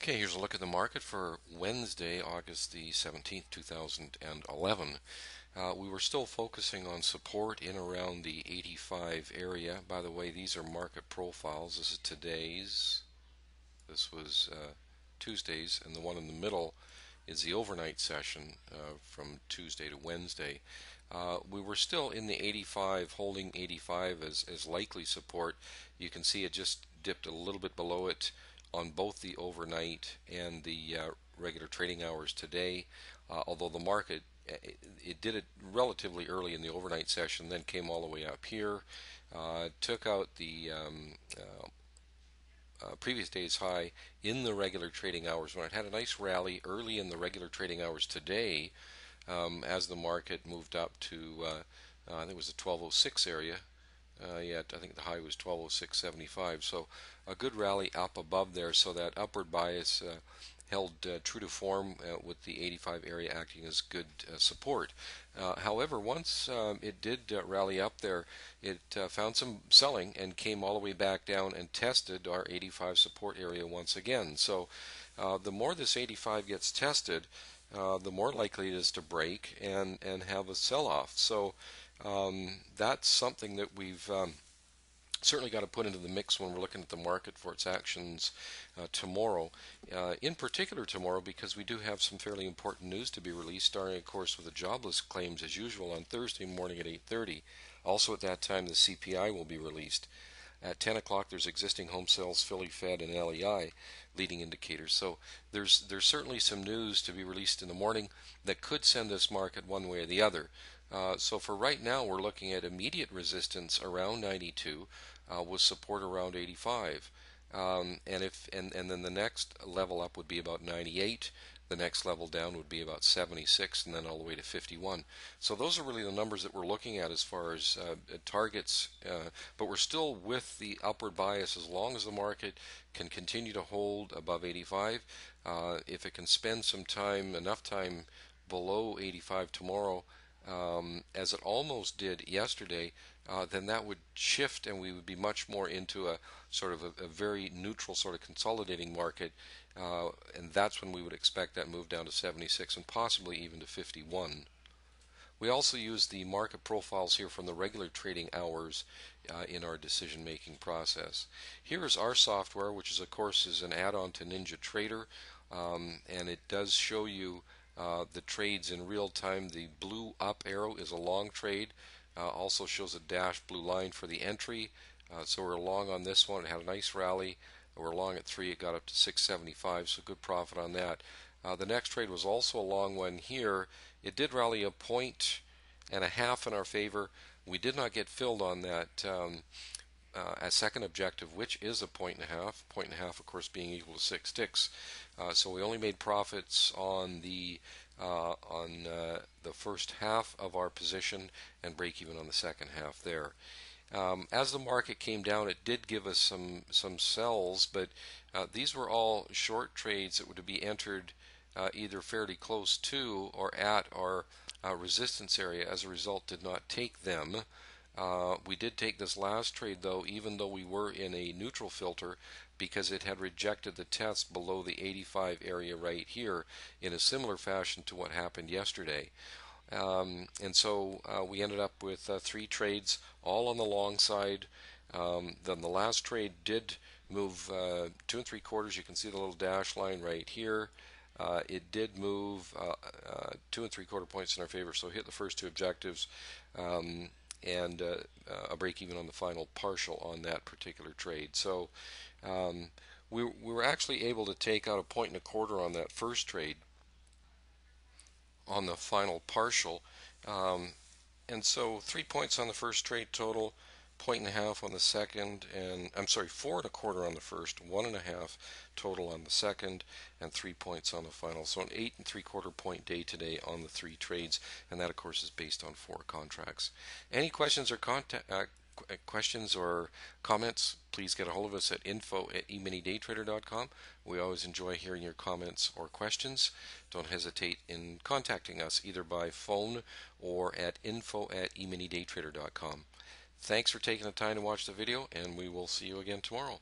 Okay, here's a look at the market for Wednesday, August the 17th, 2011. We were still focusing on support in around the 85 area. By the way, these are market profiles. This is today's. This was Tuesday's, and the one in the middle is the overnight session from Tuesday to Wednesday. We were still in the 85, holding 85 as likely support. You can see it just dipped a little bit below it on both the overnight and the regular trading hours today, although the market it did it relatively early in the overnight session, then came all the way up here, took out the previous day's high in the regular trading hours when it had a nice rally early in the regular trading hours today, as the market moved up to I think it was the 1206 area. I think the high was 1206.75. So a good rally up above there. So that upward bias held true to form with the 85 area acting as good support. However, once it did rally up there, it found some selling and came all the way back down and tested our 85 support area once again. So the more this 85 gets tested, the more likely it is to break and have a sell-off. So that's something that we've certainly got to put into the mix when we're looking at the market for its actions tomorrow. In particular tomorrow, because we do have some fairly important news to be released, starting of course with the jobless claims as usual on Thursday morning at 8:30. Also at that time the CPI will be released. At 10 o'clock there's existing home sales, Philly Fed, and LEI leading indicators. So there's certainly some news to be released in the morning that could send this market one way or the other. So for right now, we're looking at immediate resistance around 92, with support around 85, and then the next level up would be about 98. The next level down would be about 76, and then all the way to 51. So those are really the numbers that we're looking at as far as targets. But we're still with the upward bias as long as the market can continue to hold above 85. If it can spend some time, enough time below 85 tomorrow, as it almost did yesterday, then that would shift and we would be much more into a sort of a very neutral sort of consolidating market, and that's when we would expect that move down to 76 and possibly even to 51. We also use the market profiles here from the regular trading hours in our decision-making process. Here is our software, which is of course is an add-on to NinjaTrader, and it does show you the trades in real time. The blue up arrow is a long trade. Also shows a dashed blue line for the entry. So we're long on this one. It had a nice rally. We're long at 3. It got up to 675, so good profit on that. The next trade was also a long one here. It did rally a point and a half in our favor. We did not get filled on that a second objective, which is a point and a half. Point and a half, of course, being equal to 6 ticks. So we only made profits on the first half of our position and break even on the second half there. As the market came down, it did give us some sells, but these were all short trades that would be entered either fairly close to or at our resistance area. As a result, did not take them. We did take this last trade though, even though we were in a neutral filter, because it had rejected the test below the 85 area right here in a similar fashion to what happened yesterday. And so we ended up with 3 trades, all on the long side. Then the last trade did move 2 3/4. You can see the little dash line right here. It did move 2 3/4 points in our favor, so hit the first 2 objectives, and a break even on the final partial on that particular trade. So we were actually able to take out a point and a quarter on that first trade on the final partial, and so 3 points on the first trade total, point and a half on the second, and I'm sorry, 4 1/4 on the first, 1 1/2 total on the second, and 3 points on the final. So an 8 3/4 point day today on the 3 trades, and that of course is based on 4 contracts. Any questions or comments, please get a hold of us at info@eminidaytrader.com. We always enjoy hearing your comments or questions. Don't hesitate in contacting us either by phone or at info@eminidaytrader.com. Thanks for taking the time to watch the video, and we will see you again tomorrow.